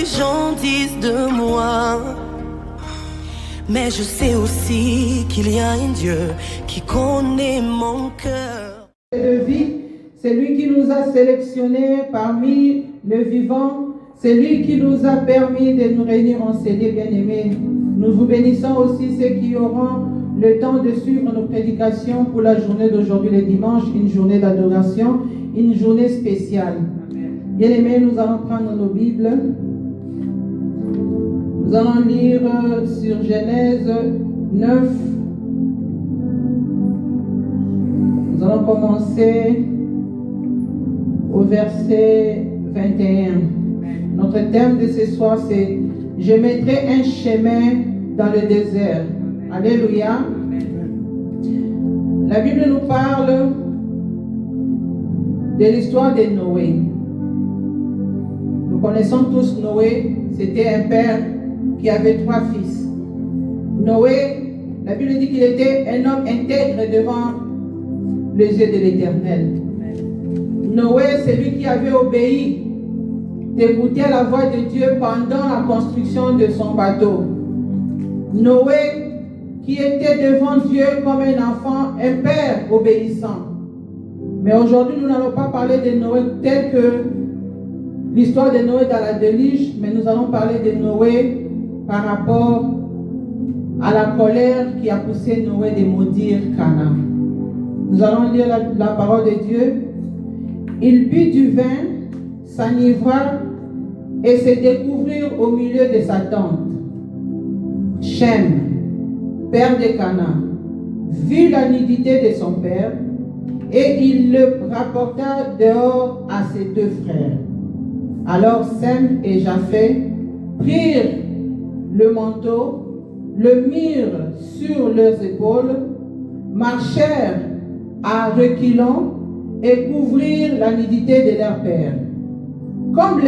les gens disent de moi. Mais je sais aussi qu'il y a un Dieu qui connaît mon cœur. De vie, c'est lui qui nous a sélectionnés parmi le vivant. C'est lui qui nous a permis de nous réunir en CD, bien-aimés. Nous vous bénissons aussi ceux qui auront le temps de suivre nos prédications pour la journée d'aujourd'hui, le dimanche, une journée d'adoration, une journée spéciale. Bien-aimés, nous allons prendre nos Bibles. Nous allons lire sur Genèse 9. Nous allons commencer au verset 21. Notre thème de ce soir, c'est « Je mettrai un chemin dans le désert ». Alléluia. La Bible nous parle de l'histoire de Noé. Nous connaissons tous Noé. C'était un père qui avait 3 fils. Noé, la Bible dit qu'il était un homme intègre devant les yeux de l'Éternel. Noé, c'est lui qui avait obéi d'écouter la voix de Dieu pendant la construction de son bateau. Noé, qui était devant Dieu comme un enfant, un père obéissant. Mais aujourd'hui, nous n'allons pas parler de Noé tel que l'histoire de Noé dans la déluge, mais nous allons parler de Noé par rapport à la colère qui a poussé Noé de maudire Canaan. Nous allons lire la parole de Dieu. Il but du vin, s'enivra et se découvrir au milieu de sa tente. Shem, père de Canaan, vit la nudité de son père et il le rapporta dehors à ses 2 frères. Alors Sem et Japheth prirent le manteau, le mirent sur leurs épaules, marchèrent à reculons et couvrirent la nudité de leur père. Comme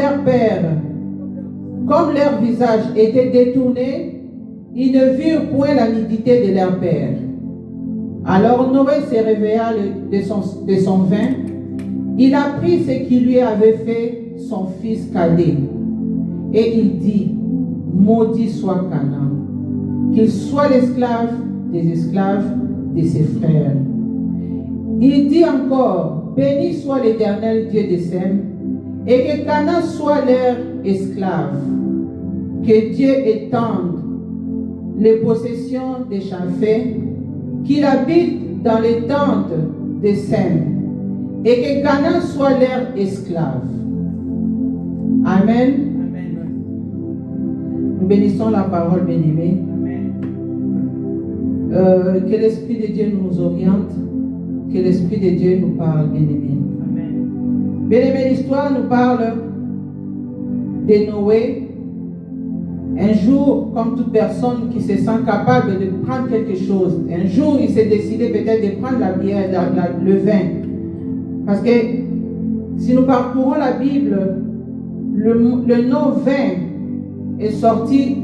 leur visage était détourné, ils ne virent point la nudité de leur père. Alors Noé se réveilla de son vin. Il apprit ce qui lui avait fait son fils cadet. Et il dit, maudit soit Canaan, qu'il soit l'esclave des esclaves de ses frères. Il dit encore, béni soit l'Éternel Dieu de Sem, et que Canaan soit leur esclave. Que Dieu étende les possessions de Japheth, qu'il habite dans les tentes de Sem, et que Canaan soit leur esclave. Amen. Amen. Nous bénissons la parole, bien-aimée. Que l'Esprit de Dieu nous oriente, que l'Esprit de Dieu nous parle, bien-aimé. Bien-aimé, l'histoire nous parle de Noé. Un jour, comme toute personne qui se sent capable de prendre quelque chose, un jour il s'est décidé peut-être de prendre la bière, le vin. Parce que si nous parcourons la Bible, le nom vin est sorti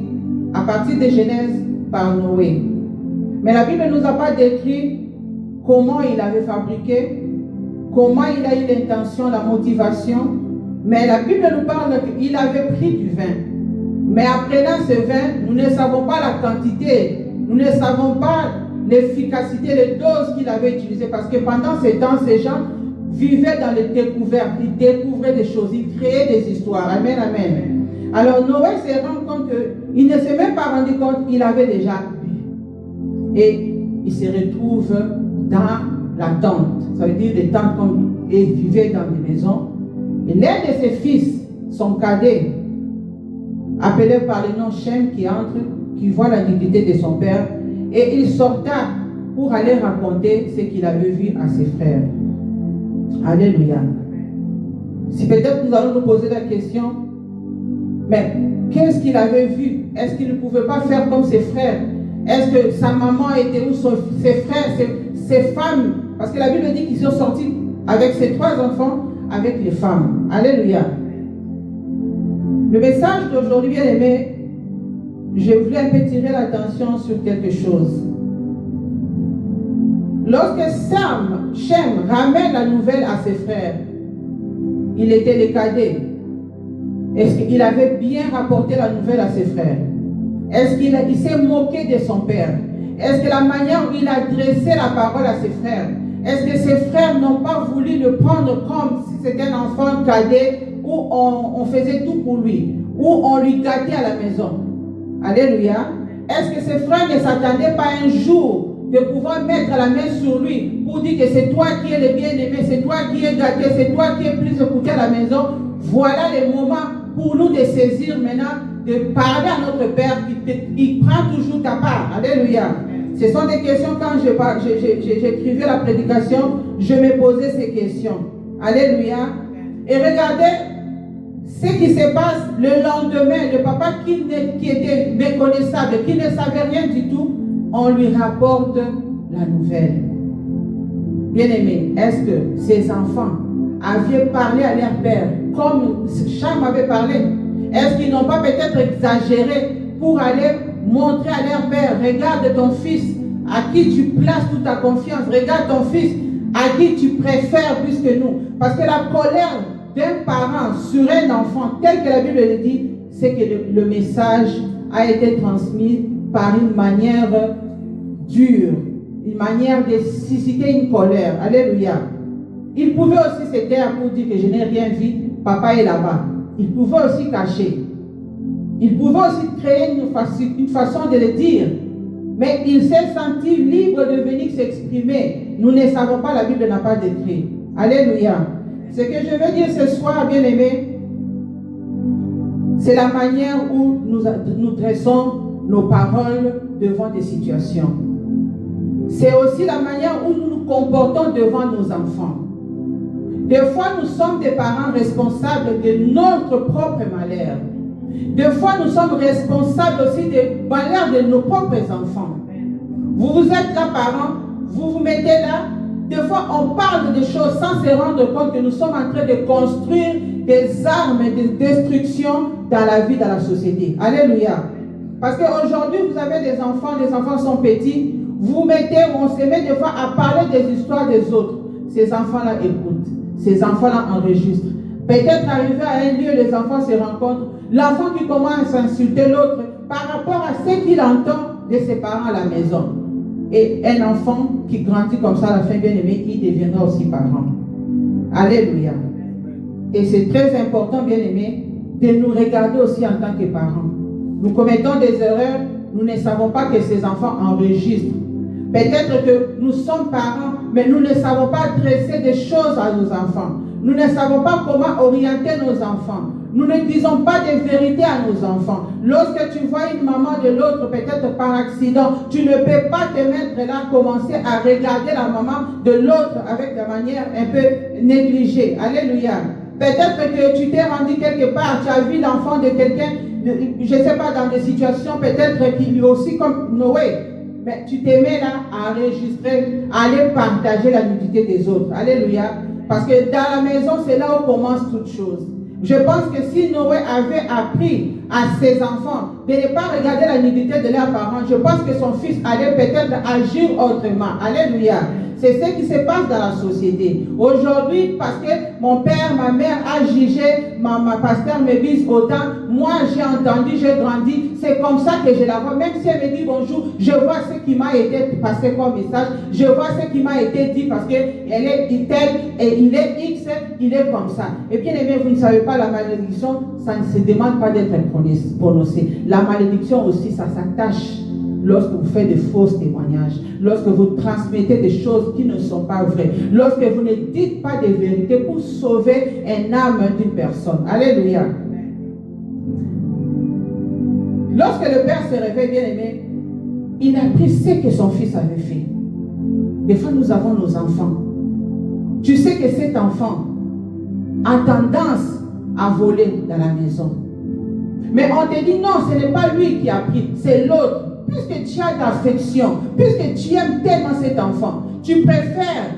à partir de Genèse par Noé. Mais la Bible ne nous a pas décrit comment il avait fabriqué, comment il a eu l'intention, la motivation. Mais la Bible nous parle qu'il avait pris du vin. Mais apprenant ce vin, nous ne savons pas la quantité, nous ne savons pas l'efficacité, les doses qu'il avait utilisées. Parce que pendant ces temps, ces gens vivaient dans les découvertes, ils découvraient des choses, ils créaient des histoires. Amen, amen. Alors Noé s'est rendu compte qu'il ne s'est même pas rendu compte qu'il avait déjà bu. Et il se retrouve dans la tente. Ça veut dire des tentes comme il vivait dans des maisons. Et l'un de ses fils, son cadet, appelé par le nom Shem, qui entre, qui voit la nudité de son père, et il sorta pour aller raconter ce qu'il avait vu à ses frères. Alléluia. Si peut-être nous allons nous poser la question, mais qu'est-ce qu'il avait vu? Est-ce qu'il ne pouvait pas faire comme ses frères? Est-ce que sa maman était où, ses frères, ses femmes? Parce que la Bible dit qu'ils sont sortis avec ses 3 enfants, avec les femmes. Alléluia. Le message d'aujourd'hui, bien aimé, je voulais un peu tirer l'attention sur quelque chose. Lorsque Shem ramène la nouvelle à ses frères, il était le cadet. Est-ce qu'il avait bien rapporté la nouvelle à ses frères? Est-ce qu'il s'est moqué de son père? Est-ce que la manière où il a adressé la parole à ses frères, est-ce que ses frères n'ont pas voulu le prendre comme si c'était un enfant cadet où on faisait tout pour lui, où on lui gâtait à la maison? Alléluia. Est-ce que ses frères ne s'attendaient pas un jour de pouvoir mettre la main sur lui pour dire que c'est toi qui es le bien-aimé, c'est toi qui es gâté, c'est toi qui es plus écouté à la maison? Voilà le moment pour nous de saisir maintenant, de parler à notre Père qui prend toujours ta part. Alléluia. Ce sont des questions, quand j'écrivais la prédication, je me posais ces questions. Alléluia. Et regardez ce qui se passe le lendemain. Le papa qui était méconnaissable, qui ne savait rien du tout, on lui rapporte la nouvelle. Bien-aimé, est-ce que ces enfants avaient parlé à leur père comme Cham avait parlé? Est-ce qu'ils n'ont pas peut-être exagéré pour aller montrer à leur père, regarde ton fils à qui tu places toute ta confiance, regarde ton fils à qui tu préfères plus que nous? Parce que la colère d'un parent sur un enfant, tel que la Bible le dit, c'est que le message a été transmis par une manière dure, une manière de susciter une colère. Alléluia. Il pouvait aussi se taire pour dire que je n'ai rien vu, papa est là-bas. Il pouvait aussi cacher. Il pouvait aussi créer une façon de le dire. Mais il s'est senti libre de venir s'exprimer. Nous ne savons pas, la Bible n'a pas décrit. Alléluia. Ce que je veux dire ce soir, bien-aimés, c'est la manière où nous dressons nos paroles devant des situations. C'est aussi la manière où nous nous comportons devant nos enfants. Des fois, nous sommes des parents responsables de notre propre malheur. Des fois, nous sommes responsables aussi des malheurs de nos propres enfants. Vous êtes là, parents, vous vous mettez là. Des fois, on parle de choses sans se rendre compte que nous sommes en train de construire des armes de destruction dans la vie, dans la société. Alléluia. Parce qu'aujourd'hui, vous avez des enfants sont petits. Vous mettez, on se met des fois à parler des histoires des autres. Ces enfants-là écoutent. Ces enfants-là enregistrent. Peut-être arrivé à un lieu, les enfants se rencontrent. L'enfant qui commence à insulter l'autre par rapport à ce qu'il entend de ses parents à la maison. Et un enfant qui grandit comme ça, à la fin, bien aimé, il deviendra aussi parent. Alléluia. Et c'est très important, bien aimé, de nous regarder aussi en tant que parents. Nous commettons des erreurs, nous ne savons pas que ces enfants enregistrent. Peut-être que nous sommes parents, mais nous ne savons pas adresser des choses à nos enfants. Nous ne savons pas comment orienter nos enfants. Nous ne disons pas de vérité à nos enfants. Lorsque tu vois une maman de l'autre, peut-être par accident, tu ne peux pas te mettre là, commencer à regarder la maman de l'autre avec de manière un peu négligée. Alléluia. Peut-être que tu t'es rendu quelque part, tu as vu l'enfant de quelqu'un, je ne sais pas, dans des situations, peut-être qu'il est aussi comme Noé. Mais tu te mets là à enregistrer, à aller partager la nudité des autres. Alléluia. Parce que dans la maison, c'est là où commence toute chose. Je pense que si Noé avait appris à ses enfants de ne pas regarder la nudité de leurs parents, je pense que son fils allait peut-être agir autrement. Alléluia. C'est ce qui se passe dans la société. Aujourd'hui, parce que mon père, ma mère a jugé, ma pasteur me bise autant, moi j'ai entendu, j'ai grandi, c'est comme ça que je la vois. Même si elle me dit bonjour, je vois ce qui m'a été passé comme message, je vois ce qui m'a été dit parce qu'elle est telle et il est X, il est comme ça. Et bien aimé, vous ne savez pas, la malédiction, ça ne se demande pas d'être prononcée. La malédiction aussi, ça s'attache. Lorsque vous faites de faux témoignages, lorsque vous transmettez des choses qui ne sont pas vraies, lorsque vous ne dites pas de vérité pour sauver un âme d'une personne. Alléluia. Lorsque le père se réveille, bien aimé, il a pris ce que son fils avait fait. Des fois, nous avons nos enfants. Tu sais que cet enfant a tendance à voler dans la maison. Mais on te dit non, ce n'est pas lui qui a pris, c'est l'autre. Puisque tu as d'affection, puisque tu aimes tellement cet enfant, tu préfères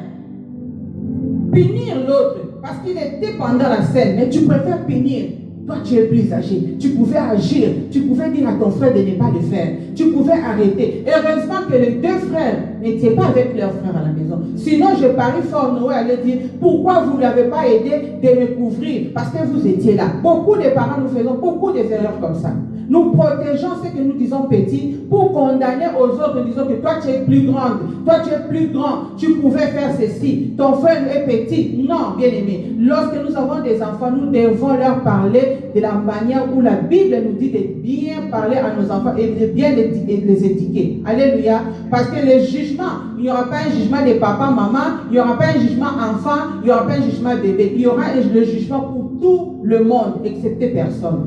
punir l'autre parce qu'il était pendant la scène, mais tu préfères punir Toi, tu es plus âgé. Tu pouvais agir. Tu pouvais dire à ton frère de ne pas le faire. Tu pouvais arrêter. Heureusement que les deux frères n'étaient pas avec leur frère à la maison. Sinon, je parie fort, Noé allait dire, pourquoi vous ne l'avez pas aidé de me couvrir? Parce que vous étiez là. Beaucoup de parents, nous faisons beaucoup d'erreurs comme ça. Nous protégeons ce que nous disons petit pour condamner aux autres en disant que toi tu es plus grande, toi tu es plus grand, tu pouvais faire ceci, ton frère est petit. Non, bien aimé, lorsque nous avons des enfants, nous devons leur parler de la manière où la Bible nous dit de bien parler à nos enfants et de bien les éduquer. Alléluia. Parce que le jugement, il n'y aura pas un jugement de papa, maman, il n'y aura pas un jugement enfant, il n'y aura pas un jugement bébé. Il y aura le jugement pour tout le monde, excepté personne.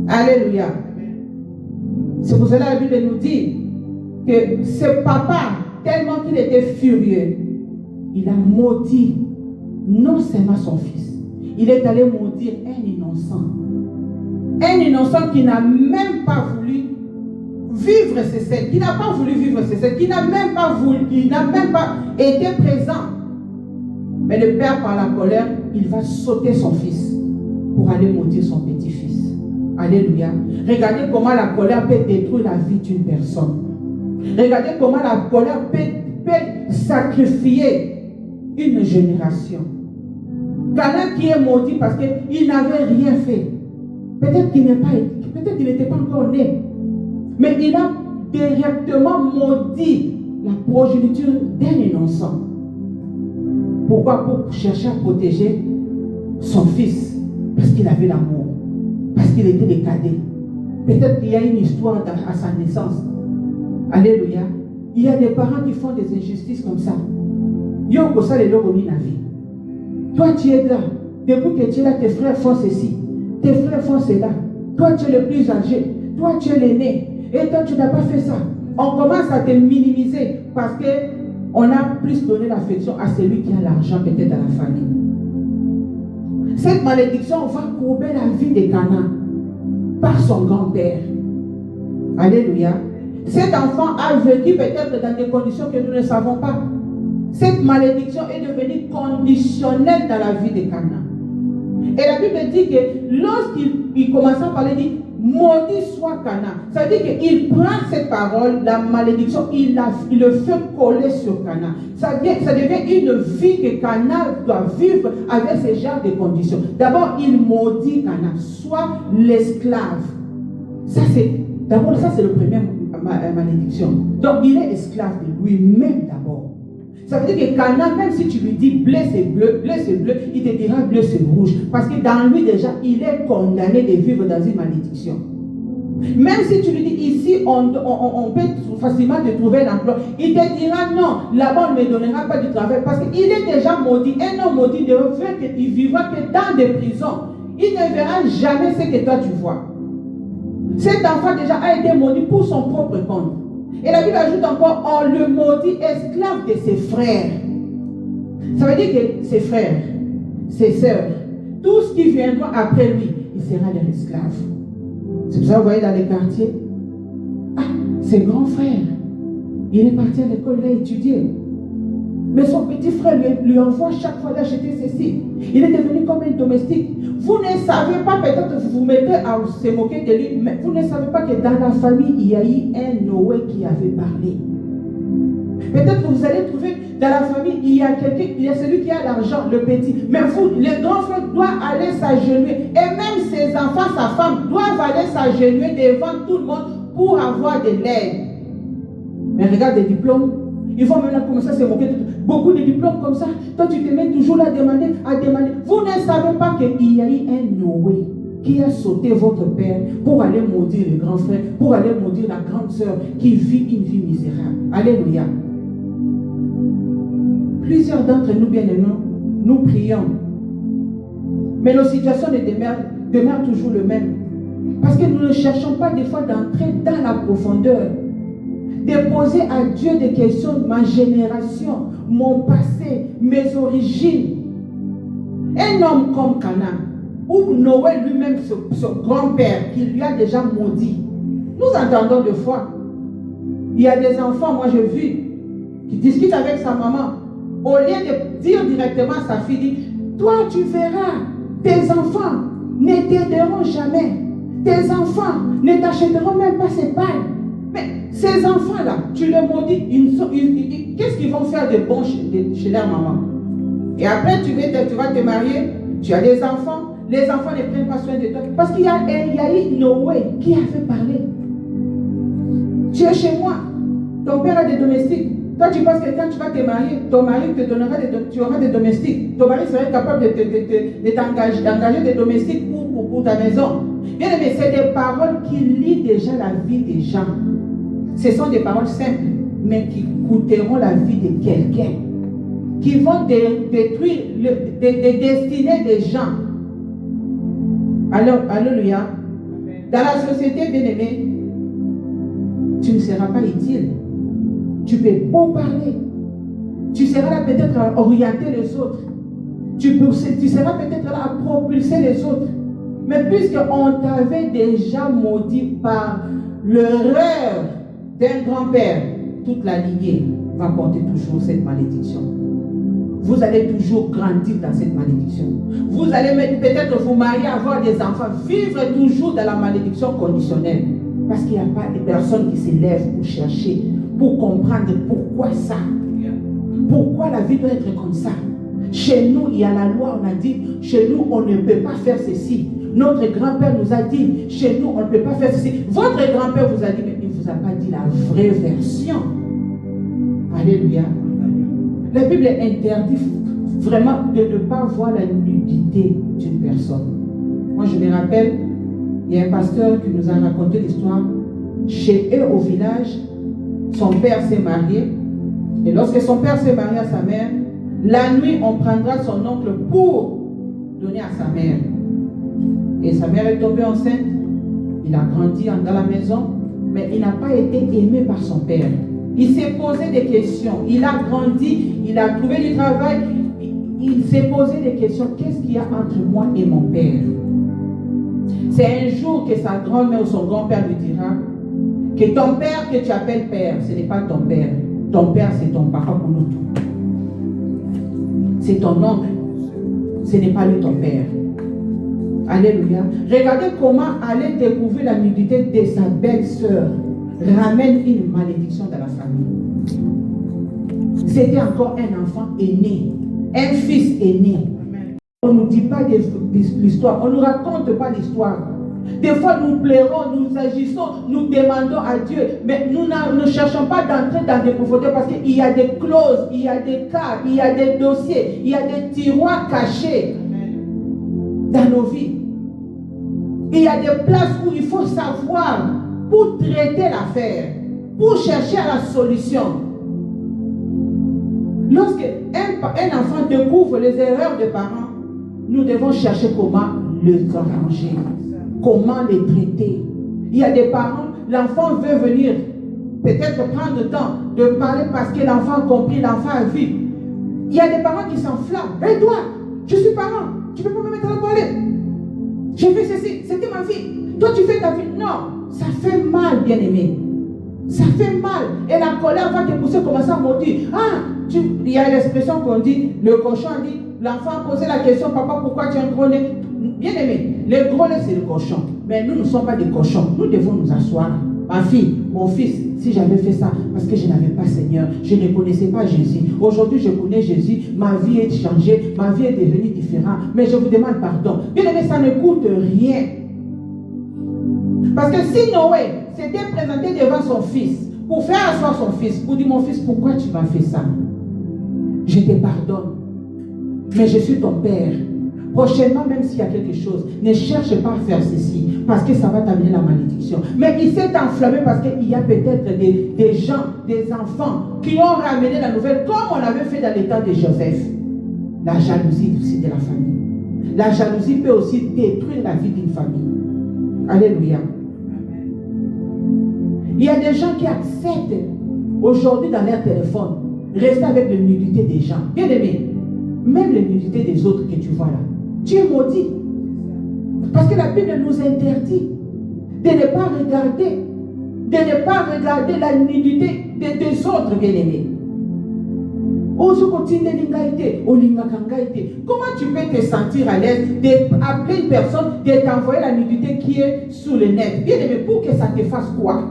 Alléluia. C'est pour cela que la Bible nous dit que ce papa, tellement qu'il était furieux, il a maudit non seulement son fils, il est allé maudire un innocent. Un innocent qui n'a même pas voulu vivre ces scènes, qui n'a pas voulu vivre ces scènes, qui n'a même pas voulu, qui n'a même pas été présent. Mais le père, par la colère, il va sauter son fils pour aller maudire son petit-fils. Alléluia. Regardez comment la colère peut détruire la vie d'une personne. Regardez comment la colère peut sacrifier une génération. Cana qui est maudit parce qu'il n'avait rien fait. Peut-être qu'il n'était pas encore né. Mais il a directement maudit la progéniture d'un innocent. Pourquoi? Pour chercher à protéger son fils. Parce qu'il avait l'amour. Parce qu'il était le cadet. Peut-être qu'il y a une histoire à sa naissance. Alléluia. Il y a des parents qui font des injustices comme ça. Toi, tu es là. Depuis que tu es là, tes frères font ceci. Tes frères font cela. Toi, tu es le plus âgé. Toi, tu es l'aîné. Et toi, tu n'as pas fait ça. On commence à te minimiser parce qu'on a plus donné l'affection à celui qui a l'argent, peut-être à la famille. Cette malédiction va courber la vie de Cana par son grand-père. Alléluia. Cet enfant a vécu peut-être dans des conditions que nous ne savons pas. Cette malédiction est devenue conditionnelle dans la vie de Cana. Et la Bible dit que lorsqu'il commence à parler, il dit maudit soit Cana. Ça veut dire qu'il prend cette parole, la malédiction, il le fait coller sur Cana. Ça devient une vie que Cana doit vivre avec ce genre de conditions. D'abord, il maudit Cana, soit l'esclave. D'abord, ça c'est le premier malédiction. Donc, il est esclave de lui-même d'abord. Ça veut dire que Cana, même si tu lui dis bleu c'est bleu, il te dira bleu c'est rouge. Parce que dans lui déjà, il est condamné de vivre dans une malédiction. Même si tu lui dis ici, on peut facilement te trouver un emploi, il te dira non, là-bas on ne me donnera pas du travail. Parce qu'il est déjà maudit. Un homme maudit ne fait qu'il vivra que dans des prisons. Il ne verra jamais ce que toi tu vois. Cet enfant déjà a été maudit pour son propre compte. Et la Bible ajoute encore, on le maudit esclave de ses frères. Ça veut dire que ses frères, ses sœurs, tout ce qui viendra après lui, il sera leur esclave. C'est pour ça que vous voyez dans les quartiers, ses grands frères, il est parti à l'école, il a étudié. Mais son petit frère lui envoie chaque fois d'acheter ceci. Il est devenu comme un domestique. Vous ne savez pas, peut-être vous vous mettez à se moquer de lui, mais vous ne savez pas que dans la famille, il y a eu un Noé qui avait parlé. Peut-être que vous allez trouver dans la famille, il y a celui qui a l'argent, le petit. Mais vous, les grands frères doivent aller s'agenouiller. Et même ses enfants, sa femme, doivent aller s'agenouiller devant tout le monde pour avoir de l'aide. Mais regarde les diplômes. Ils vont maintenant commencer à se moquer de tout. Beaucoup de diplômes comme ça. Toi, tu te mets toujours là à demander. Vous ne savez pas qu'il y a eu un Noé qui a sauté votre père pour aller maudire le grand frère, pour aller maudire la grande sœur qui vit une vie misérable. Alléluia. Plusieurs d'entre nous, bien-aimés, nous prions. Mais nos situations demeurent toujours les mêmes. Parce que nous ne cherchons pas des fois d'entrer dans la profondeur. De poser à Dieu des questions de ma génération, mon passé, mes origines. Un homme comme Cana, ou Noé lui-même, son grand-père, qui lui a déjà maudit. Nous entendons des fois. Il y a des enfants, moi j'ai vu, qui discutent avec sa maman. Au lieu de dire directement à sa fille, toi tu verras tes enfants ne t'aideront jamais. Tes enfants ne t'achèteront même pas ces balles. Mais ces enfants-là, tu les maudis, qu'est-ce qu'ils vont faire de bon chez leur maman? Et après, tu vas te marier, tu as des enfants, les enfants ne prennent pas soin de toi. Parce qu'il y a eu Noé qui a fait parler. Tu es chez moi, ton père a des domestiques. Toi, tu penses que quand tu vas te marier, ton mari te donnera tu auras des domestiques. Ton mari serait capable d'engager des domestiques pour ta maison. Bien aimé, c'est des paroles qui lient déjà la vie des gens. Ce sont des paroles simples, mais qui coûteront la vie de quelqu'un. Qui vont détruire des destinées des gens. Alors, alléluia. Dans la société, bien aimé, tu ne seras pas utile. Tu peux beau parler. Tu seras là peut-être à orienter les autres. Tu seras peut-être là à propulser les autres. Mais puisqu'on t'avait déjà maudit par l'erreur d'un grand-père, toute la lignée va porter toujours cette malédiction. Vous allez toujours grandir dans cette malédiction. Vous allez peut-être vous marier, avoir des enfants, vivre toujours dans la malédiction conditionnelle. Parce qu'il n'y a pas de personne qui s'élève pour chercher, pour comprendre pourquoi ça. Pourquoi la vie doit être comme ça. Chez nous, il y a la loi, on a dit, chez nous, on ne peut pas faire ceci. Notre grand-père nous a dit, chez nous, on ne peut pas faire ceci. Votre grand-père vous a dit, mais il ne vous a pas dit la vraie version. Alléluia. La Bible interdit vraiment de ne pas voir la nudité d'une personne. Moi, je me rappelle, il y a un pasteur qui nous a raconté l'histoire. Chez eux, au village, son père s'est marié. Et lorsque son père s'est marié à sa mère, la nuit, on prendra son oncle pour donner à sa mère. Et sa mère est tombée enceinte. Il a grandi dans la maison, mais il n'a pas été aimé par son père. Il s'est posé des questions. Il a grandi, il a trouvé du travail. Il s'est posé des questions. Qu'est-ce qu'il y a entre moi et mon père? C'est un jour que sa grand-mère ou son grand-père lui dira que ton père que tu appelles père, ce n'est pas ton père. Ton père, c'est ton papa pour nous tous. C'est ton oncle. Ce n'est pas lui ton père. Alléluia. Regardez comment aller découvrir la nudité de sa belle-sœur ramène une malédiction dans la famille. C'était encore un enfant aîné, un fils aîné. On ne nous dit pas l'histoire, on ne nous raconte pas l'histoire. Des fois, nous pleurons, nous agissons, nous demandons à Dieu, mais nous ne cherchons pas d'entrer dans des profondeurs parce qu'il y a des clauses, il y a des cas, il y a des dossiers, il y a des tiroirs cachés dans nos vies. Il y a des places où il faut savoir pour traiter l'affaire, pour chercher la solution. Lorsque un enfant découvre les erreurs des parents, nous devons chercher comment les arranger, comment les traiter. Il y a des parents, l'enfant veut venir, peut-être prendre le temps de parler parce que l'enfant a compris, l'enfant a vu. Il y a des parents qui s'enflamment. Hé toi, je suis parent, tu ne peux pas me mettre à la parler. J'ai fait ceci, c'était ma vie. Toi tu fais ta vie. Non, ça fait mal, bien-aimé. Ça fait mal. Et la colère va te pousser comme ça à maudire. Il y a l'expression qu'on dit, le cochon a dit, l'enfant a posé la question, papa, pourquoi tu as un gros nez? Bien aimé, le gros nez c'est le cochon. Mais nous ne sommes pas des cochons. Nous devons nous asseoir. Ma fille, mon fils, si j'avais fait ça, parce que je n'avais pas Seigneur, je ne connaissais pas Jésus. Aujourd'hui, je connais Jésus, ma vie est changée, ma vie est devenue différente. Mais je vous demande pardon. Bien aimé, ça ne coûte rien. Parce que si Noé s'était présenté devant son fils, pour faire asseoir son fils, pour dire, mon fils, pourquoi tu m'as fait ça? Je te pardonne. Mais je suis ton père. Prochainement, même s'il y a quelque chose, ne cherche pas à faire ceci, parce que ça va t'amener la malédiction. Mais il s'est enflammé parce qu'il y a peut-être des gens, des enfants, qui ont ramené la nouvelle, comme on l'avait fait dans l'état de Joseph. La jalousie aussi de la famille. La jalousie peut aussi détruire la vie d'une famille. Alléluia. Il y a des gens qui acceptent aujourd'hui dans leur téléphone rester avec la nudité des gens. Bien aimé, même la nudité des autres que tu vois là, tu es maudit. Parce que la Bible nous interdit de ne pas regarder la nudité des autres, bien aimés. Comment tu peux te sentir à l'aise d'appeler une personne, de t'envoyer la nudité qui est sur le net? Bien aimé, pour que ça te fasse quoi?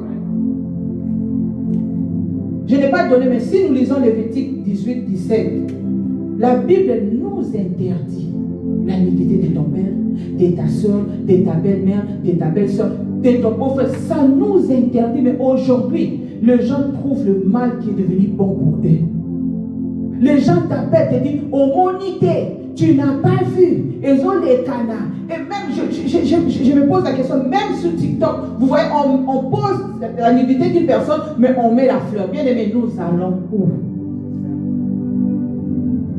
Je n'ai pas donné, mais si nous lisons Lévitique 18, 17, la Bible nous interdit la nudité de ton père, de ta soeur, de ta belle-mère, de ta belle-soeur, de ton beau-frère. Ça nous interdit, mais aujourd'hui, les gens trouvent le mal qui est devenu bon pour eux. Les gens t'appellent, te disent, oh monité, tu n'as pas vu, ils ont les canards. Et même, je me pose la question, même sur TikTok, vous voyez, on pose la nudité d'une personne, mais on met la fleur. Bien aimé, nous allons où?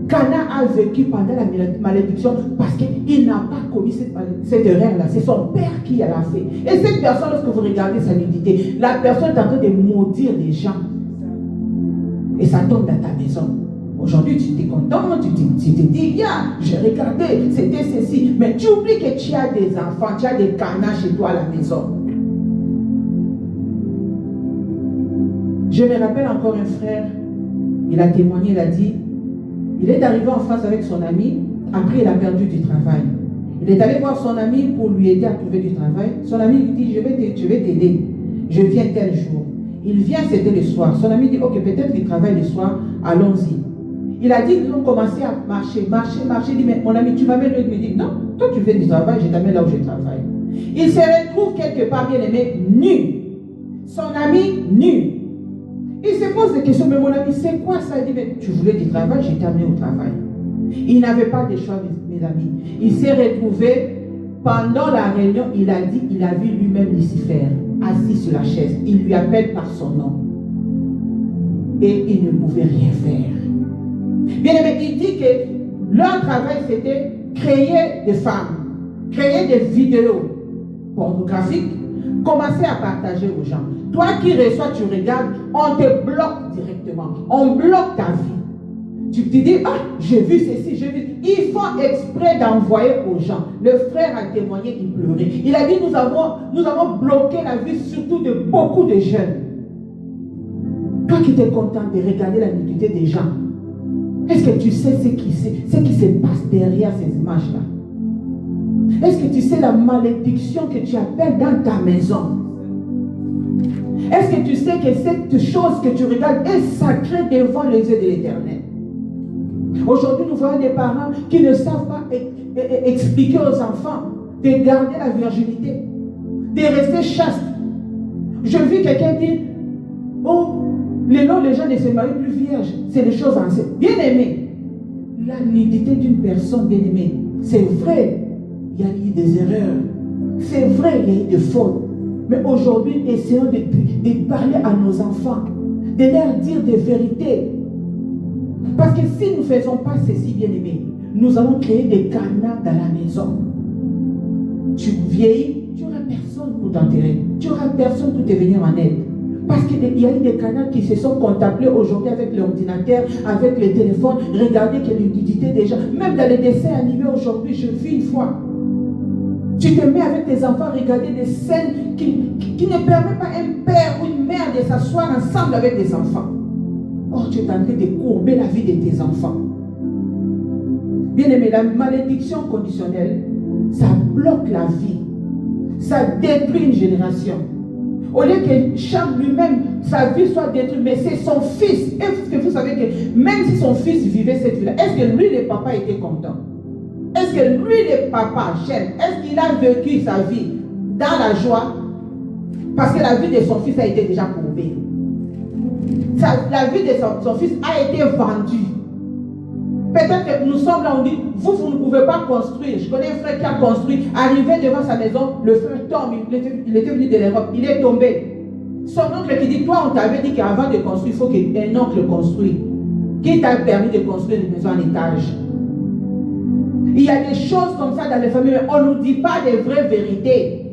Cana a vécu pendant la malédiction parce qu'il n'a pas commis cette erreur-là. C'est son père qui l'a fait. Et cette personne, lorsque vous regardez sa nudité, la personne est en train de maudire les gens. Et ça tombe dans ta maison. Aujourd'hui, tu t'es content, tu te dis, yeah, j'ai regardé, c'était ceci. Mais tu oublies que tu as des enfants, tu as des canas chez toi à la maison. Je me rappelle encore un frère, il a témoigné, il a dit, il est arrivé en France avec son ami, après il a perdu du travail. Il est allé voir son ami pour lui aider à trouver du travail. Son ami lui dit, je vais t'aider, je viens tel jour. Il vient, c'était le soir. Son ami dit, ok, peut-être qu'il travaille le soir, allons-y. Il a dit, ils ont commencé à marcher. Il dit, mais mon ami, tu m'amènes? Il me dit, non, toi tu viens du travail, je t'amène là où je travaille. Il se retrouve quelque part, bien aimé, nu. Son ami, nu. Il se pose des questions, mais mon ami, c'est quoi ça? Il dit, mais tu voulais du travail, je t'ai amené au travail. Il n'avait pas de choix, mes amis. Il s'est retrouvé, pendant la réunion, il a dit, il a vu lui-même Lucifer, assis sur la chaise. Il lui appelle par son nom. Et il ne pouvait rien faire. Bien aimé, il dit que leur travail, c'était créer des femmes, créer des vidéos pornographiques, commencer à partager aux gens. Toi qui reçois, tu regardes, on te bloque directement. On bloque ta vie. Tu te dis, ah, j'ai vu ceci, j'ai vu. Ils font exprès d'envoyer aux gens. Le frère a témoigné, il pleurait. Il a dit, nous avons bloqué la vie, surtout de beaucoup de jeunes. Toi qui es content de regarder la nudité des gens, est-ce que tu sais ce qui se passe derrière ces images-là? Est-ce que tu sais la malédiction que tu appelles dans ta maison? Est-ce que tu sais que cette chose que tu regardes est sacrée devant les yeux de l'Éternel? Aujourd'hui, nous voyons des parents qui ne savent pas expliquer aux enfants de garder la virginité, de rester chaste. Je vis quelqu'un dire, oh, les gens ne se marient plus vierges. C'est des choses anciennes. Bien aimé, la nudité d'une personne bien aimée, c'est vrai, il y a eu des erreurs. C'est vrai, il y a eu des fautes. Mais aujourd'hui, essayons de parler à nos enfants, de leur dire des vérités. Parce que si nous ne faisons pas ceci, bien aimé, nous allons créer des canas dans la maison. Tu vieillis, tu n'auras personne pour t'enterrer. Tu n'auras personne pour te venir en aide. Parce qu'il y a eu des canaux qui se sont contemplés aujourd'hui avec l'ordinateur, avec les téléphones. Regardez quelle nudité déjà. Même dans les dessins animés aujourd'hui, je vis une fois. Tu te mets avec tes enfants à regarder des scènes qui ne permettent pas à un père ou une mère de s'asseoir ensemble avec des enfants. Or, tu es en train de courber la vie de tes enfants. Bien aimé, la malédiction conditionnelle, ça bloque la vie. Ça détruit une génération. Au lieu que Cham lui-même, sa vie soit détruite, mais c'est son fils. Est-ce que vous savez que même si son fils vivait cette vie-là, est-ce que lui, le papa, était content? Est-ce que lui, le papa, Shem, est-ce qu'il a vécu sa vie dans la joie? Parce que la vie de son fils a été déjà courbée. La vie de son fils a été vendue. Peut-être que nous sommes là, on dit, vous ne pouvez pas construire. Je connais un frère qui a construit, arrivé devant sa maison, le frère tombe, il était venu de l'Europe, il est tombé. Son oncle qui dit, toi on t'avait dit qu'avant de construire, il faut qu'un oncle construise. Qui t'a permis de construire une maison en étage? Il y a des choses comme ça dans les familles, mais on ne nous dit pas des vraies vérités.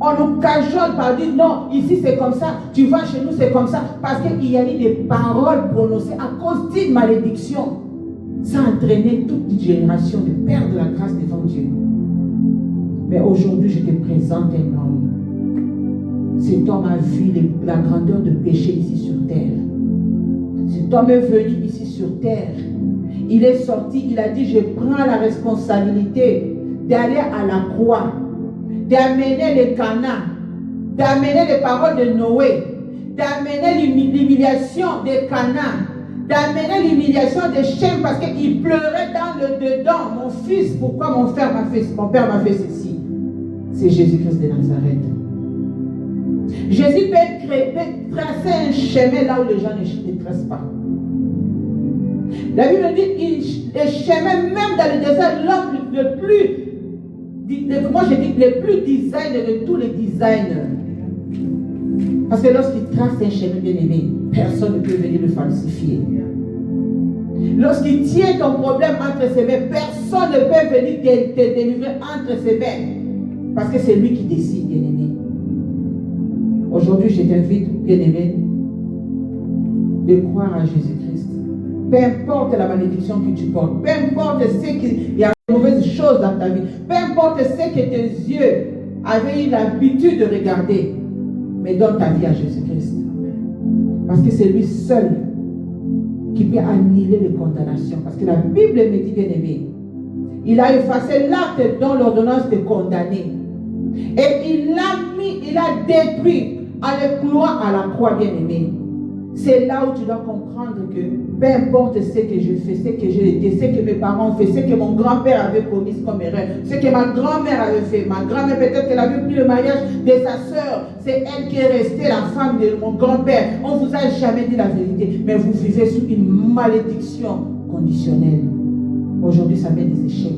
On nous cajole par dire, non, ici c'est comme ça, tu vas chez nous c'est comme ça, parce qu'il y a eu des paroles prononcées à cause d'une malédiction. Ça a entraîné toute une génération de perdre la grâce devant Dieu. Mais aujourd'hui, je te présente un homme. Cet homme a vu la grandeur de péché ici sur terre. Cet homme est venu ici sur terre. Il est sorti, il a dit, je prends la responsabilité d'aller à la croix, d'amener les Cana, d'amener les paroles de Noé, d'amener l'humiliation des Cana, d'amener l'humiliation des Shem parce qu'il pleurait dans le dedans. Mon fils, pourquoi mon père m'a fait ceci? C'est Jésus-Christ de Nazareth. Jésus peut tracer un chemin là où les gens ne tracent pas. La Bible dit, les chemins, même dans le désert, l'homme le plus, moi je dis le plus designer de tous les designers. Parce que lorsqu'il trace un chemin bien aimé, personne ne peut venir le falsifier. Lorsqu'il tient ton problème entre ses mains, personne ne peut venir te délivrer entre ses mains. Parce que c'est lui qui décide, bien aimé. Aujourd'hui, je t'invite, bien aimé, de croire à Jésus-Christ. Peu importe la malédiction que tu portes, peu importe ce qu'il y a de mauvaises choses dans ta vie, peu importe ce que tes yeux avaient eu l'habitude de regarder, mais donne ta vie à Jésus-Christ. Parce que c'est lui seul qui peut annuler les condamnations. Parce que la Bible me dit, bien aimé, il a effacé l'acte dont l'ordonnance te condamnait. Et il a détruit en le clouant à la croix, bien aimé. C'est là où tu dois comprendre que peu importe ce que je fais, ce que j'ai été, ce que mes parents ont fait, ce que mon grand-père avait commis comme erreur, ce que ma grand-mère avait fait. Ma grand-mère, peut-être qu'elle avait pris le mariage de sa soeur. C'est elle qui est restée la femme de mon grand-père. On ne vous a jamais dit la vérité, mais vous vivez sous une malédiction conditionnelle. Aujourd'hui, ça met des échecs.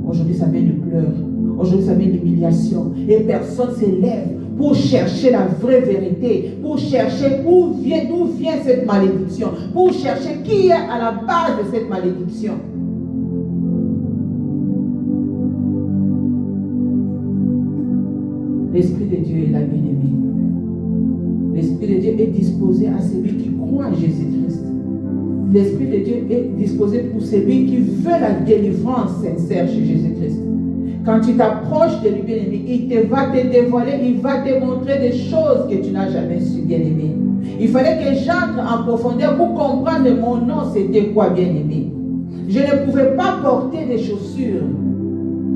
Aujourd'hui, ça met des pleurs. Aujourd'hui, ça met l'humiliation. Et personne ne s'élève pour chercher la vraie vérité, pour chercher d'où vient cette malédiction, pour chercher qui est à la base de cette malédiction. L'Esprit de Dieu est là, bien-aimé. L'Esprit de Dieu est disposé à celui qui croit en Jésus-Christ. L'Esprit de Dieu est disposé pour celui qui veut la délivrance sincère chez Jésus-Christ. Quand tu t'approches de lui, bien-aimé, il va te dévoiler, il va te montrer des choses que tu n'as jamais su, bien-aimé. Il fallait que j'entre en profondeur pour comprendre mon nom, c'était quoi, bien-aimé. Je ne pouvais pas porter des chaussures.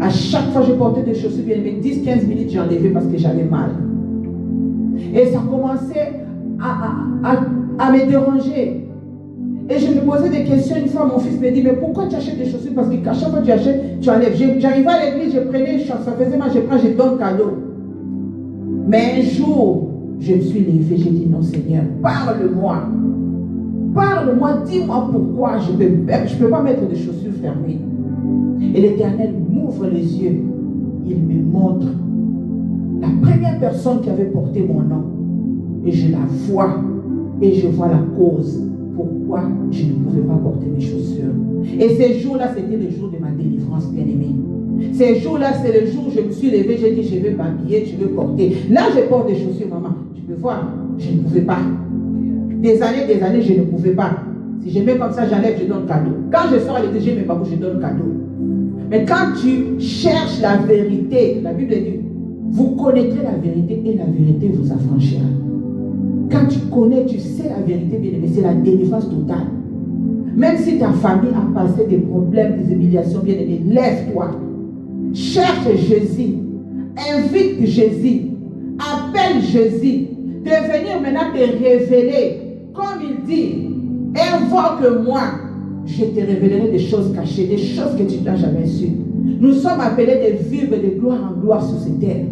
À chaque fois que je portais des chaussures, bien-aimé, 10-15 minutes, j'enlevais parce que j'avais mal. Et ça commençait à me déranger. Et je me posais des questions. Une fois, mon fils me dit, mais pourquoi tu achètes des chaussures? Parce qu'à chaque fois que tu achètes, tu enlèves. J'arrivais à l'église, je prenais, ça faisait mal, je donne cadeau. Mais un jour, je me suis levée, j'ai dit, non Seigneur, parle-moi. Parle-moi, dis-moi pourquoi je ne peux pas mettre des chaussures fermées. Et l'Éternel m'ouvre les yeux. Il me montre la première personne qui avait porté mon nom. Et je la vois. Et je vois la cause. Pourquoi je ne pouvais pas porter mes chaussures. Et ces jours-là, c'était le jour de ma délivrance, bien-aimée. Ces jours-là, c'est le jour où je me suis levée, j'ai dit, je vais m'habiller, je vais porter. Là, je porte des chaussures, maman. Tu peux voir, je ne pouvais pas. Des années, je ne pouvais pas. Si je mets comme ça, j'enlève, je donne cadeau. Quand je sors à l'église, je mets ma bouche, je donne cadeau. Mais quand tu cherches la vérité, la Bible dit, vous connaîtrez la vérité et la vérité vous affranchira. Quand tu connais, tu sais la vérité, bien aimé, c'est la délivrance totale. Même si ta famille a passé des problèmes, des humiliations, bien aimé, lève-toi. Cherche Jésus. Invite Jésus. Appelle Jésus. De venir maintenant te révéler. Comme il dit, invoque-moi. Je te révélerai des choses cachées, des choses que tu n'as jamais su. Nous sommes appelés de vivre de gloire en gloire sur cette terre.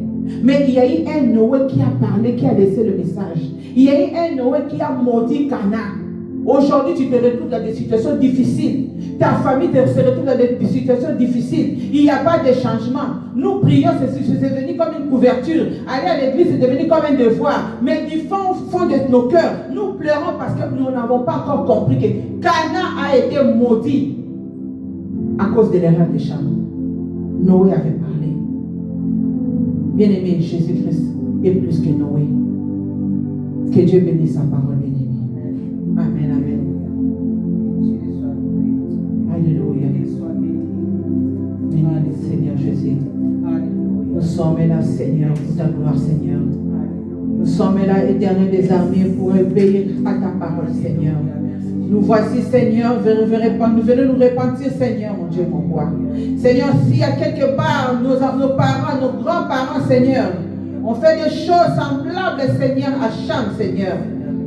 Mais il y a eu un Noé qui a parlé, qui a laissé le message. Il y a eu un Noé qui a maudit Cana. Aujourd'hui, tu te retrouves dans des situations difficiles. Ta famille se retrouve dans des situations difficiles. Il n'y a pas de changement. Nous prions, c'est devenu comme une couverture. Aller à l'église, c'est devenu comme un devoir. Mais du fond de nos cœurs, nous pleurons parce que nous n'avons pas encore compris que Cana a été maudit à cause de l'erreur des champs. Noé avait parlé. Bien-aimé, Jésus-Christ est plus que Noé. Que Dieu bénisse sa parole, bien-aimé. Amen, amen. Alléluia. Béni Seigneur Jésus. Nous sommes là, Seigneur, pour ta gloire, Seigneur. Nous sommes là, Éternel des armées, pour obéir à ta parole, Seigneur. Nous voici, Seigneur, nous venons nous repentir, Seigneur, mon Dieu, mon roi. Seigneur, s'il y a quelque part nos parents, nos grands-parents, Seigneur, ont fait des choses semblables, Seigneur, à Cham, Seigneur,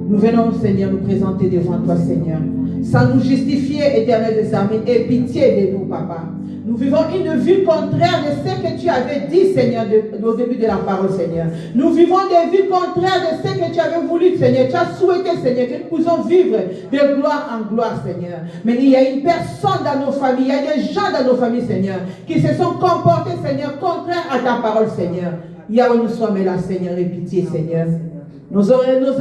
nous venons, Seigneur, nous présenter devant toi, Seigneur, sans nous justifier, Éternel des armées, aie pitié de nous, Papa. Nous vivons une vie contraire de ce que tu avais dit, Seigneur, au début de la parole, Seigneur. Nous vivons des vies contraires de ce que tu avais voulu, Seigneur. Tu as souhaité, Seigneur, que nous puissions vivre de gloire en gloire, Seigneur. Mais il y a une personne dans nos familles, il y a des gens dans nos familles, Seigneur, qui se sont comportés, Seigneur, contraires à ta parole, Seigneur. Il y a où nous sommes là, Seigneur, et pitié, Seigneur. Nos erreurs,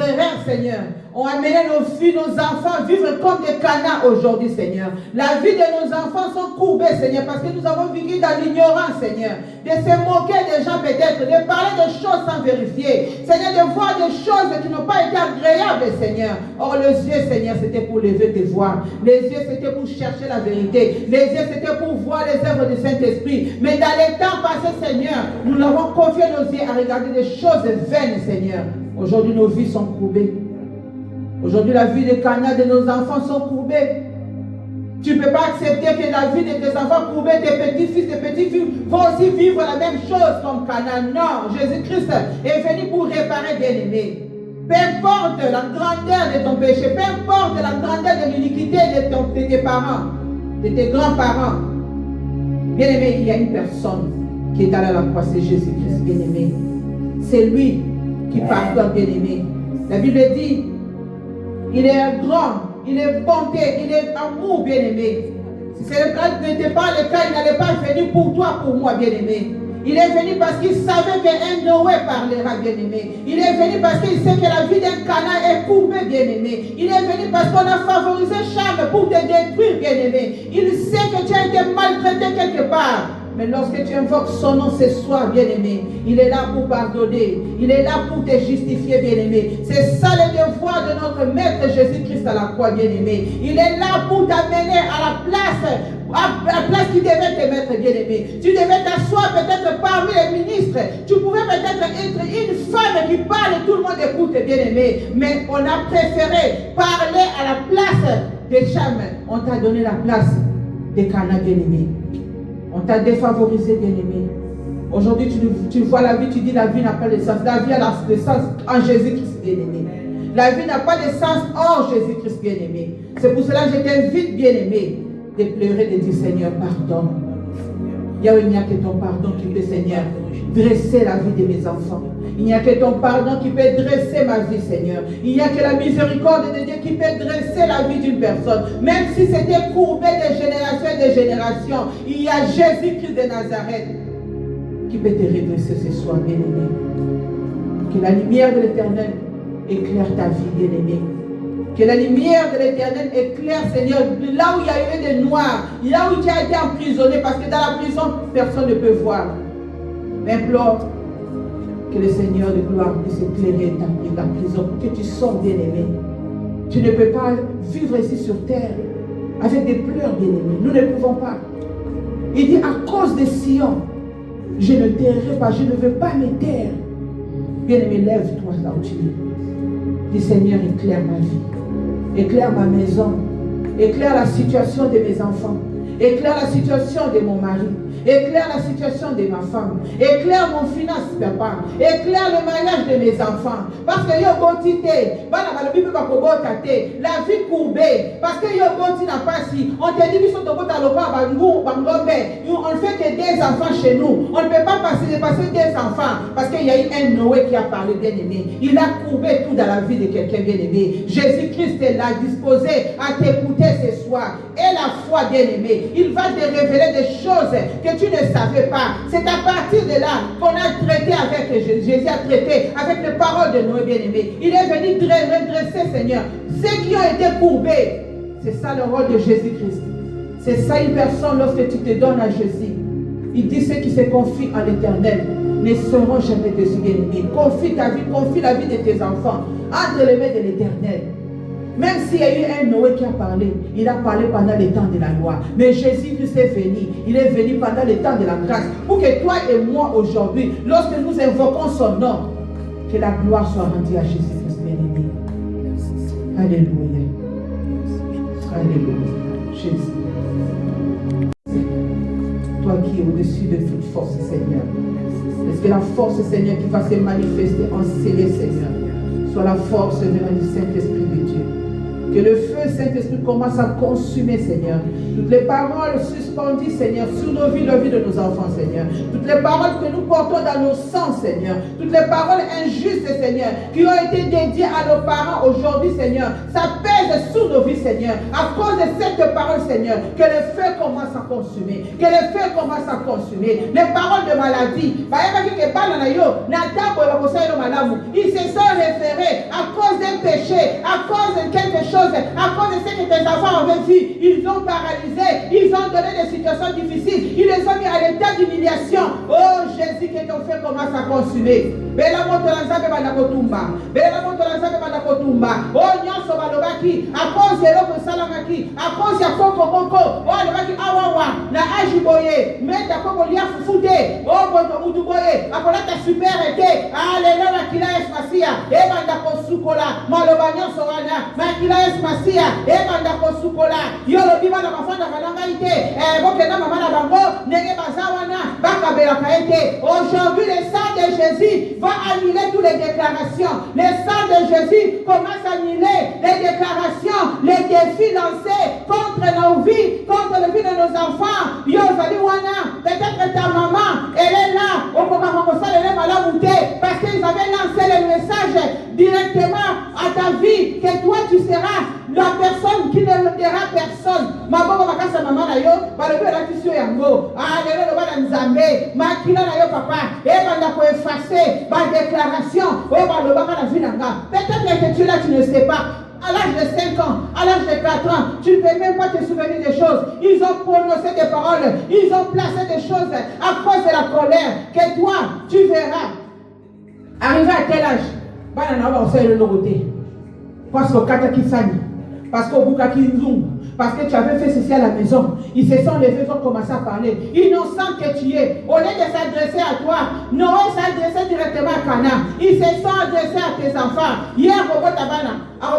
Seigneur, ont amené nos filles, nos enfants à vivre comme des canards aujourd'hui, Seigneur. La vie de nos enfants sont courbées, Seigneur, parce que nous avons vécu dans l'ignorance, Seigneur. De se moquer des gens peut-être, de parler de choses sans vérifier. Seigneur, de voir des choses qui n'ont pas été agréables, Seigneur. Or, les yeux, Seigneur, c'était pour lever tes voix. Les yeux, c'était pour chercher la vérité. Les yeux, c'était pour voir les œuvres du Saint-Esprit. Mais dans les temps passés, Seigneur, nous avons confié nos yeux à regarder des choses vaines, Seigneur. Aujourd'hui, nos vies sont courbées. Aujourd'hui, la vie de Cana, de nos enfants sont courbées. Tu ne peux pas accepter que la vie de tes enfants courbés, tes petits-fils, tes petites-filles vont aussi vivre la même chose comme Cana. Non, Jésus-Christ est venu pour réparer, bien-aimé. Peu importe la grandeur de ton péché, peu importe la grandeur de l'iniquité de tes parents, de tes grands-parents. Bien-aimé, il y a une personne qui est allée à la croix, c'est Jésus-Christ, bien-aimé. C'est lui qui pardonne, bien-aimé. La Bible dit, il est grand, il est bonté, il est amour, bien-aimé. Si ce n'était pas le cas, il n'allait pas venir pour toi, pour moi, bien-aimé. Il est venu parce qu'il savait qu'un Noé parlera, bien-aimé. Il est venu parce qu'il sait que la vie d'un Canaan est courbée, bien-aimé. Il est venu parce qu'on a favorisé Cham pour te détruire, bien-aimé. Il sait que tu as été maltraité quelque part. Mais lorsque tu invoques son nom ce soir, bien-aimé, il est là pour pardonner. Il est là pour te justifier, bien-aimé. C'est ça le devoir de notre Maître Jésus-Christ à la croix, bien-aimé. Il est là pour t'amener à la place qui devait te mettre, bien-aimé. Tu devais t'asseoir peut-être parmi les ministres. Tu pouvais peut-être être une femme qui parle, tout le monde écoute, bien-aimé. Mais on a préféré parler à la place de Cham. On t'a donné la place de Cana, bien-aimé. On t'a défavorisé, bien-aimé. Aujourd'hui, tu vois la vie, tu dis la vie n'a pas de sens. La vie a le sens en Jésus-Christ, bien-aimé. La vie n'a pas de sens hors Jésus-Christ, bien-aimé. C'est pour cela que je t'invite, bien-aimé, de pleurer, de dire Seigneur, pardon. Il n'y a que ton pardon qui peut, Seigneur, dresser la vie de mes enfants. Il n'y a que ton pardon qui peut dresser ma vie, Seigneur. Il n'y a que la miséricorde de Dieu qui peut dresser la vie d'une personne. Même si c'était courbé de génération et de génération, il y a Jésus-Christ de Nazareth qui peut te redresser ce soir, bien-aimé. Que la lumière de l'Éternel éclaire ta vie, bien-aimé. Que la lumière de l'Éternel éclaire, Seigneur, là où il y a eu des noirs, là où tu as été emprisonné, parce que dans la prison, personne ne peut voir. Mais implore que le Seigneur de gloire puisse éclairer ta prison pour que tu sortes, bien-aimé. Tu ne peux pas vivre ici sur terre avec des pleurs, bien-aimé. Nous ne pouvons pas. Il dit, à cause de Sion, je ne tairai pas, je ne veux pas me taire. Bien-aimé, lève-toi là où tu es. Dis, Seigneur, éclaire ma vie, éclaire ma maison, éclaire la situation de mes enfants, éclaire la situation de mon mari, éclaire la situation de ma femme, éclaire mon finance, papa, éclaire le mariage de mes enfants. Parce que yo botité, la vie courbée, parce que yo boti n'a pas si, on te dit que on ne fait que des enfants chez nous, on ne peut pas passer des enfants, parce qu'il y a eu un Noé qui a parlé, bien-aimé. Il a courbé tout dans la vie de quelqu'un, bien-aimé. Jésus-Christ est là, disposé à t'écouter ce soir. Et la foi, bien-aimé, il va te révéler des choses que tu ne savais pas. C'est à partir de là qu'on a traité avec Jésus, a traité avec les paroles de Noé, bien-aimé. Il est venu redresser, Seigneur, ceux qui ont été courbés. C'est ça le rôle de Jésus-Christ. C'est ça une personne lorsque tu te donnes à Jésus. Il dit ceux qui se confient en l'Éternel ne seront jamais déçus, bien-aimé. Confie ta vie, confie la vie de tes enfants entre les mains de l'Éternel. Même s'il y a eu un Noé qui a parlé, il a parlé pendant le temps de la loi. Mais Jésus-Christ est venu. Il est venu pendant le temps de la grâce. Pour que toi et moi aujourd'hui, lorsque nous invoquons son nom, que la gloire soit rendue à Jésus-Christ, bien-aimé. Alléluia. Alléluia. Jésus. Toi qui es au-dessus de toute force, Seigneur. Est-ce que la force, Seigneur, qui va se manifester en scellé, Seigneur, soit la force venant du Saint-Esprit de Dieu. Que le feu Saint-Esprit commence à consumer, Seigneur. Toutes les paroles suspendues, Seigneur, sur nos vies, la vie de nos enfants, Seigneur. Toutes les paroles que nous portons dans nos sangs, Seigneur. Toutes les paroles injustes, Seigneur, qui ont été dédiées à nos parents aujourd'hui, Seigneur. Ça pèse sur nos vies, Seigneur. À cause de cette parole, Seigneur, que le feu commence à consumer. Que le feu commence à consumer. Les paroles de maladie. Ils se sont référés à cause d'un péché, à cause de quelque chose, à cause de ce que tes enfants avaient vu. Ils ont paralysé, ils ont donné des situations difficiles, ils les ont mis à l'état d'humiliation. Oh Jésus, que ton feu commence à consumer. Bela moto la nzambe bana kotumba. Bela moto la nzambe bana kotumba. Oh nyonso balobaki, à cause de l'eau salamaki, à cause ya koko moko. Oh alobaki awawa na ajiboye, meta koko lia fufude. Oh boto mutu boye, akolata super ete. Alléluia kila espacia. Ebanda kosukola, maloba nyonso wana. Makila espacia, ebanda kosukola. Yolo biba na mafanda balanga ite. Boke na mama na bango, nenge bazawana, baka bela kaete. Aujourd'hui le sang de Jésus va annuler toutes les déclarations. Le sang de Jésus commence à annuler les déclarations, les défis lancés contre nos vies, contre la vie de nos enfants. Peut-être ta maman, elle est là, parce qu'ils avaient lancé le message directement à ta vie, que toi tu seras la personne qui ne dira personne. Maman makasa maman na yo, balobi la tisio yango. Ah lelo lo bana nzambe, makila na yo papa, e banda ko effacer ba déclaration, o baloba na vie nanga. Peut-être que tu là tu ne sais pas. À l'âge de 5 ans, à l'âge de 4 ans, tu ne peux même pas te souvenir des choses. Ils ont prononcé des paroles, ils ont placé des choses à cause de la colère que toi, tu verras. Arrivé à quel âge? Banana va aussi le logoté. Parce que Katakisani, parce que Bukaki Nzung, parce que tu avais fait ceci à la maison. Ils se sont levés, ils ont commencé à parler. Innocent que tu es, au lieu de s'adresser à toi, Noé s'adressait directement à Cana. Ils se sont adressés à tes enfants. Hier, Bobotabana. Les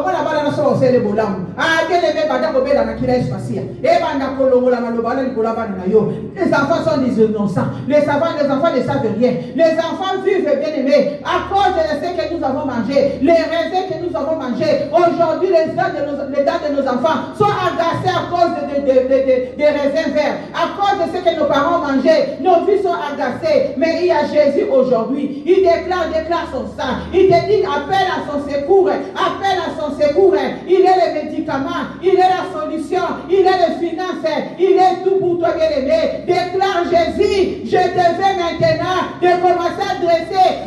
enfants sont des innocents. Les enfants ne savent rien. Les enfants vivent bien aimés à cause de ce que nous avons mangé, les raisins que nous avons mangés. Aujourd'hui, les dents de nos enfants sont agacées à cause des raisins verts, à cause de ce que nos parents mangeaient. Nos vies sont agacées. Mais il y a Jésus aujourd'hui. Il déclare son sang. Il te dit, appelle à son secours. Appelle à son secours. Il est le médicament, il est la solution, il est les finances, il est tout pour toi bien aimé. Déclare Jésus, je te veux maintenant de commencer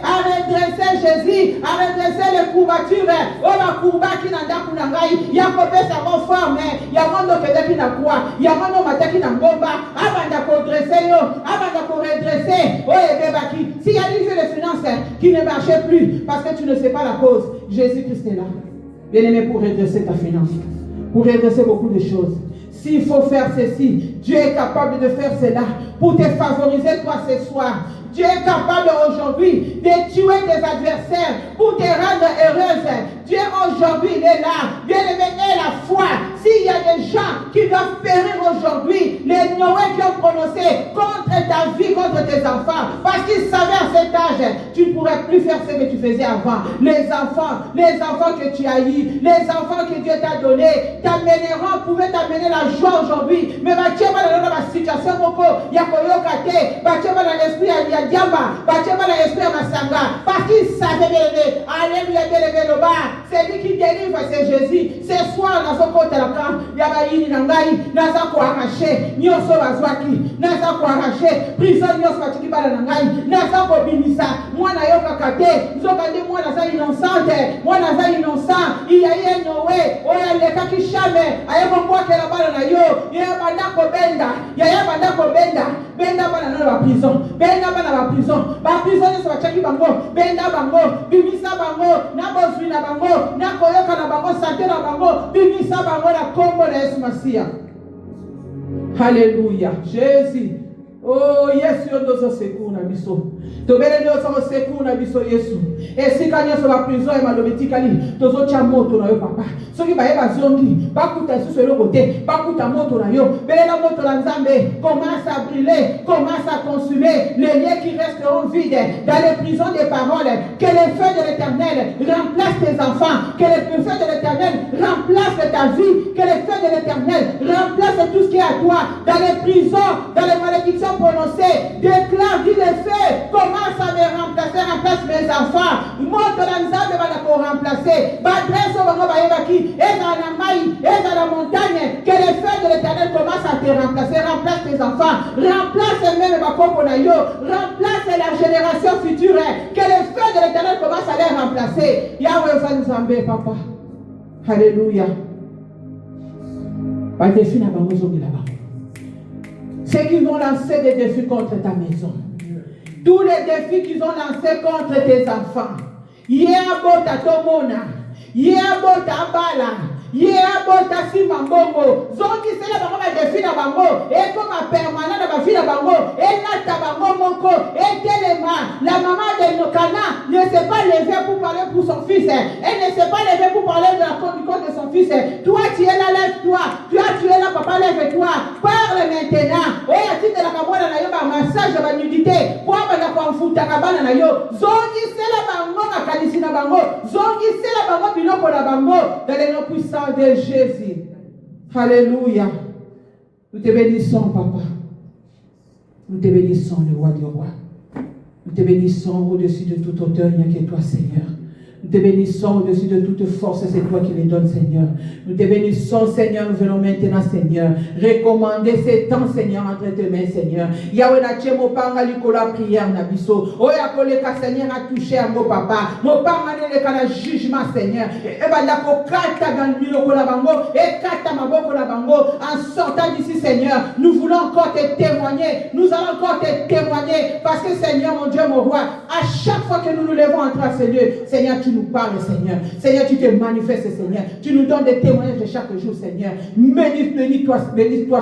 à redresser Jésus, à redresser les courbatures. Oh la courba qui n'a pas kunangai, il y a coupé sa forme, il y a mon nom qui n'a quoi, il y a mon nom qui n'a bomba, avant de redresser, avant de redresser. Oh et bébaki, s'il y a des les finances qui ne marchaient plus parce que tu ne sais pas la cause, Jésus-Christ est là. Bien-aimé, pour redresser ta finance, pour redresser beaucoup de choses. S'il faut faire ceci, Dieu est capable de faire cela pour te favoriser toi ce soir. Dieu est capable aujourd'hui de tuer tes adversaires pour te rendre heureuse. Dieu aujourd'hui, il est là. Bien-aimé, aie la foi. S'il y a des gens qui doivent périr aujourd'hui, les Noé qui ont prononcé contre ta vie, contre tes enfants, parce qu'ils savaient à cet âge, tu ne pourrais plus faire ce que tu faisais avant. Les enfants que tu as eus, les enfants que Dieu t'a donnés, t'amèneront, pouvaient t'amener la joie aujourd'hui. Mais tu es dans la situation, il y a koyokate, tu es dans l'esprit à Diamba, tu es dans l'esprit à Masanga, parce qu'ils savaient bien, alléluia, bien le bas. C'est lui qui délivre, c'est Jésus. Ce soir, dans son côté, il y a une nangai, naza ko arraché, nyoso bazwaki, naza ko arraché, prison nyoso batiki bala nangai, naza ko binisa, mwana yoka kate, nzokande mwana za innocente, mwana za innocent, il y a eu Noé, oya leka kishame, ayebo mwake la bala na yo, ya bandako benda, ya bandako benda bana na la prison, benda bana la prison, ba prison nyoso batiki bango, benda bango, bimisa bango, na bozwi na bango, na koyoka na bango, sante na bango, bimisa bango na kombo na Yesu Masia. Alléluia. Jésus. Oh, Yesu ndozo secours na biso. Tobele ndozo secours na biso Yesu. Esika nyonso ba prison e malobetikali tozo tia moto na yo papa. Soki ba yeba zongi, bakuta susu eloko te, bakuta moto na yo. Belela moto na Nzambe commence à brûler, commence à consumer les lieux qui resteront vides dans les prisons des paroles. Que les feux de l'Éternel remplacent tes enfants, que les feux de l'Éternel remplacent ta vie, que les feux de l'Éternel remplacent tout ce qui est à toi dans les prisons, dans les malédictions prononcées. Déclare, dis les feux, commence à me remplacer, remplace mes enfants. Moto na Nzambe va la remplacer. Badresse au bango bayebaki, et dans la maille, et dans la montagne, que les feux de l'Éternel commencent à te remplacer, remplace tes enfants, remplace même Bakoko na yo, remplace la génération future, que les feux de l'Éternel commencent à les remplacer. Yahweh va Nzambe, papa. Alléluia. Pas de défi na bango zongi là-bas. Ceux qui vont lancer des défis contre ta maison, tous les défis qu'ils ont lancés contre tes enfants, Yéabota Tomona, Yéabota Bala, Yéabota Simambongo, Zongi c'est la bango défi na bango, et comme un permanent na ba fille na bango, et nata bango monko, et telema, la maman de Nokana ne s'est pas levée pour parler pour son fils, elle ne s'est pas levée pour parler de la conduite de son fils. Toi tu es là, lève-toi, tu es là, papa, lève-toi, parle maintenant. Oh, à titre de la cabola na yo, ba massage ba nudité, pour ba kwa mfuta kabana na yo, zongi c'est la bango na kalisi na bango, zongi c'est la bango biloko na bango, dans les noms puissants de Jésus. Alléluia. Nous te bénissons, papa. Nous te bénissons, le roi du roi. Nous te bénissons au-dessus de toute hauteur, il n'y a que toi, Seigneur. Nous te bénissons au-dessus de toute force, c'est toi qui les donnes, Seigneur. Nous te bénissons, Seigneur, nous venons maintenant, Seigneur, recommander ces temps, Seigneur, entre tes mains, Seigneur. Yahweh na tchemo panga likola prière na biso. Oya koleka, Seigneur, a touché à mon papa. Mon papa ne ka na jugement, Seigneur. Et ben la kata dans le la bango et kata maboko la bango. En sortant d'ici, Seigneur, nous voulons encore te témoigner. Nous allons encore te témoigner parce que, Seigneur, mon Dieu, mon roi, à chaque fois que nous nous levons entre ces lieux, Seigneur, tu nous parles, Seigneur. Seigneur, tu te manifestes, Seigneur. Tu nous donnes des témoignages de chaque jour, Seigneur. Bénis-toi,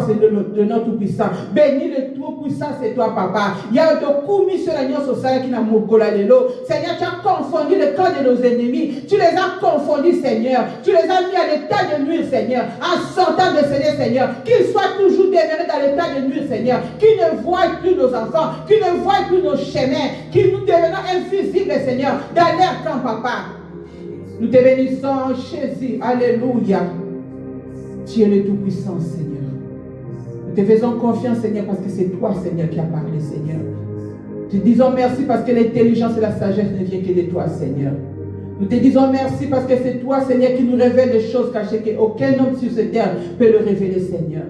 Seigneur, de notre Tout-Puissant. Bénis le Tout-Puissant, c'est toi, papa. Il y a de coups sur la sociale qui n'a mokola lelo. Seigneur, tu as confondu le corps de nos ennemis. Tu les as confondus, Seigneur. Tu les as mis à l'état de nuire, Seigneur. En sortant de Seigneur, qu'ils soient toujours demeurés dans l'état de nuire, Seigneur. Qu'ils ne voient plus nos enfants, qu'ils ne voient plus nos chemins, qu'ils nous devenons invisibles, Seigneur, dans leur camp, papa. Nous te bénissons, Jésus. Alléluia. Tu es le Tout-Puissant, Seigneur. Nous te faisons confiance, Seigneur, parce que c'est toi, Seigneur, qui as parlé, Seigneur. Te disons merci parce que l'intelligence et la sagesse ne viennent que de toi, Seigneur. Nous te disons merci parce que c'est toi, Seigneur, qui nous révèle des choses cachées qu'aucun homme sur cette terre peut le révéler, Seigneur.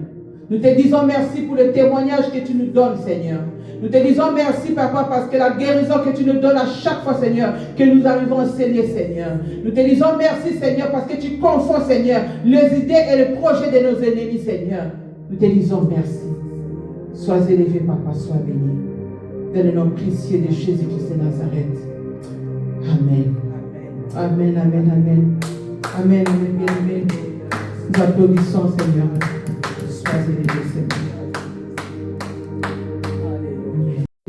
Nous te disons merci pour le témoignage que tu nous donnes, Seigneur. Nous te disons merci, papa, parce que la guérison que tu nous donnes à chaque fois, Seigneur, que nous arrivons à enseigner, Seigneur. Nous te disons merci, Seigneur, parce que tu confonds, Seigneur, les idées et les projets de nos ennemis, Seigneur. Nous te disons merci. Sois élevé, papa, sois béni. Dans le nom précieux de Jésus-Christ de Nazareth. Amen. Amen, amen, amen. Amen, amen, amen. Nous applaudissons, Seigneur. Sois élevé, Seigneur.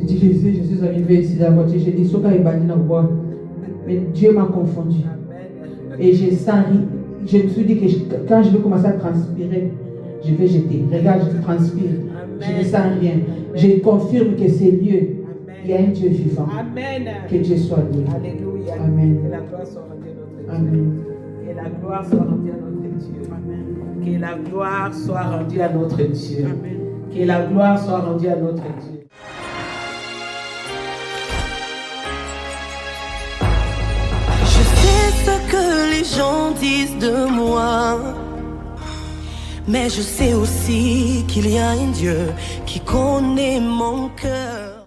Je suis arrivé ici dans la voiture, j'ai dit, Soka est banni dans le bois. Mais Dieu m'a confondu. Et je me suis dit que quand je vais commencer à transpirer, je vais jeter. Regarde, je transpire. Je ne sens rien. Je confirme que c'est lieu. Il y a un Dieu vivant. Amen. Que Dieu soit loué. Alléluia. Amen. Que la gloire soit rendue à notre Dieu. Amen. Que la gloire soit rendue à notre Dieu. Amen. Que la gloire soit rendue à notre Dieu. Amen. Que la gloire soit rendue à notre Dieu. Ce que les gens disent de moi, mais je sais aussi qu'il y a un Dieu qui connaît mon cœur.